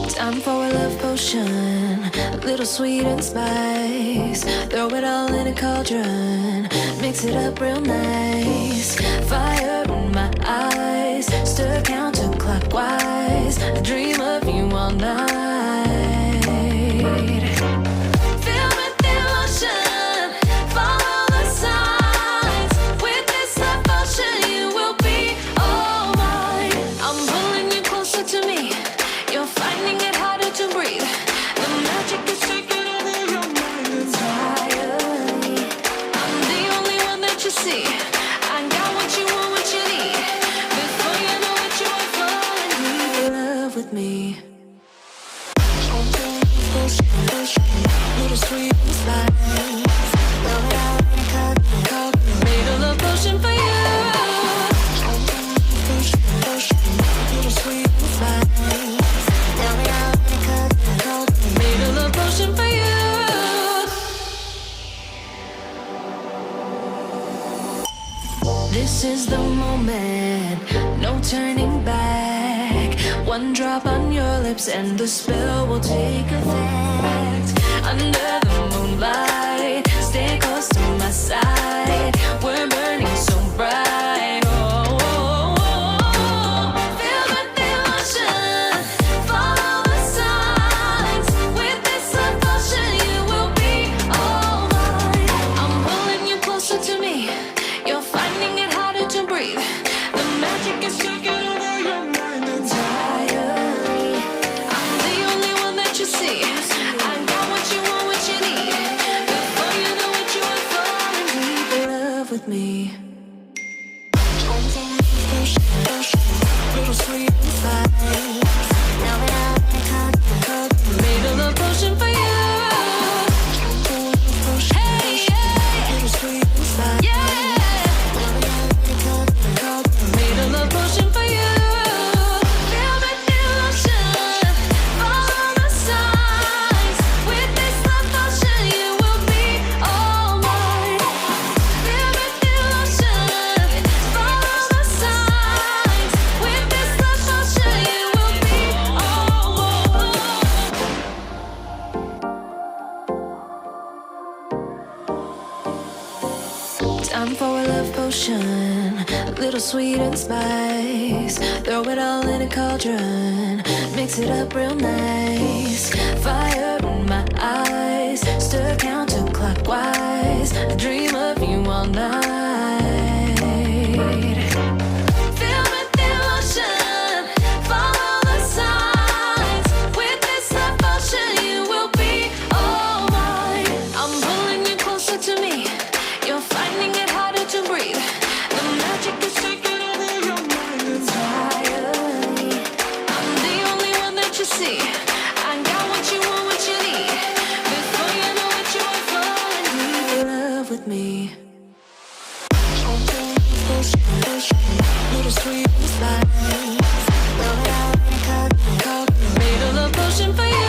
Time for a love potion, a little sweet and spice. Throw it all in a cauldron, mix it up real nice. Fire in my eyes, stir counterclockwise. I dream of you all night. Fill with devotion, follow the signs. With this devotion, you will be all mine. I'm pulling you closer to me. You're finding it harder to breathe. The magic is taking over your mind entirely. I'm the only one that you see. I got what you want, what you need. Before you know it, you are falling in love with me. Little sweet and spice. Throw it out in a cup. Made a love potion for you. Little sweet and spice. Throw it out in a cup. Made a love potion for you. This is the moment, no turning back. One drop on your lips and the spell will take effect. Under the moonlight, stay close to my side. We're burning so bright. Oh, oh, oh. Feel the devotion, follow the signs. With this devotion, you will be all mine. I'm pulling you closer to me. You're finding it harder to breathe. The magic is taking over your mind entirely. I'm the only one that you see. I got what you want, what you need. Before you know it, you are falling deep in love with me. Little sweet and spice. Now it out in a cup. Made a love potion for you. Hey, yeah. Little sweet and spice. Yeah. Made a love potion for you. Feel the devotion, follow the signs. With this love potion, you will be all mine. Feel the devotion, follow the signs. With this love potion, you will be all mine. Time for a love potion, a little sweet and spice. Throw it all in a cauldron, mix it up real nice. Fire in my eyes, stir counterclockwise. I dream of you all night. Feel the devotion, follow the signs. With this devotion, you will be all mine. I'm pulling you closer to me. You're finding it harder to breathe. The magic is taking over your mind entirely. I'm the only one that you see. I got what you want, what you need. Before you know it, you are falling deep in love with me. Little sweet and spice. Throw it out in a cup. Made a love potion for you.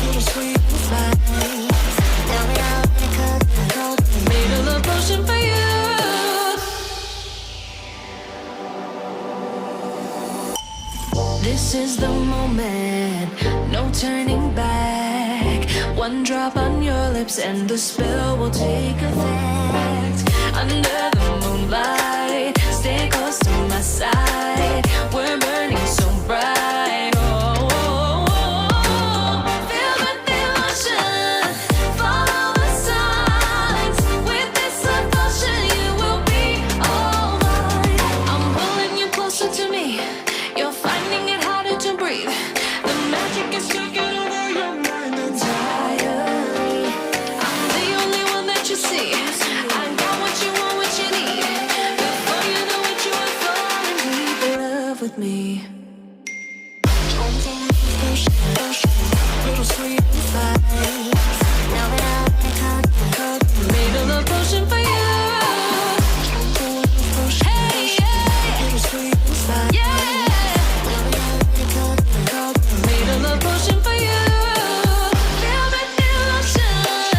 Little sweet and spice. Throw it out in a cup. Made a love potion for you. This is the moment, no turning back. One drop on your lips and the spell will take effect. Under the moonlight, stay close to my side. We're burning so bright. Oh, oh, oh. Feel the devotion, follow the signs. With this devotion, you will be all mine. I'm pulling you closer to me. You're finding it harder to breathe. The magic is taking over your mind entirely. I'm the only one that you see. I got what you want, what you need. Before you know it, you are falling deep in love with me. Little sweet and spice. Now it out in a cup. Made a love potion for you. Hey, yeah. Little sweet and spice. Yeah. Made a love potion for you. Feel the devotion,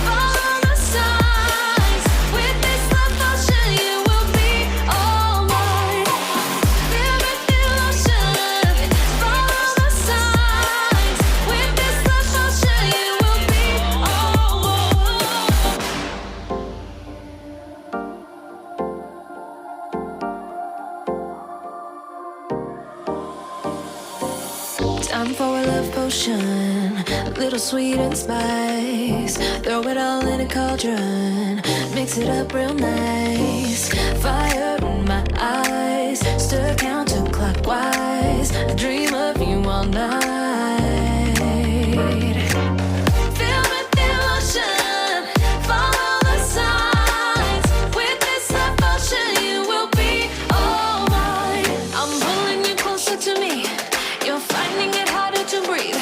follow the signs. With this love potion, you will be all mine. Feel the devotion. Time for a love potion, a little sweet and spice. Throw it all in a cauldron, mix it up real nice. Fire in my eyes, stir counterclockwise. I dream of you all night. Feel with emotion, follow the signs. With this devotion, you will be all mine. I'm pulling you closer to me. You're finding it harder to breathe.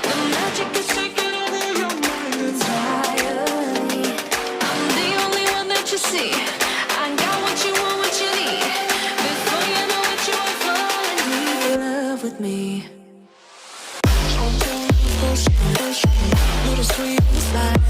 The magic is taking over your mind entirely. I'm the only one that you see. I got what you want, what you need. Before you know it, you are falling deep in love with me. Little sweet inside.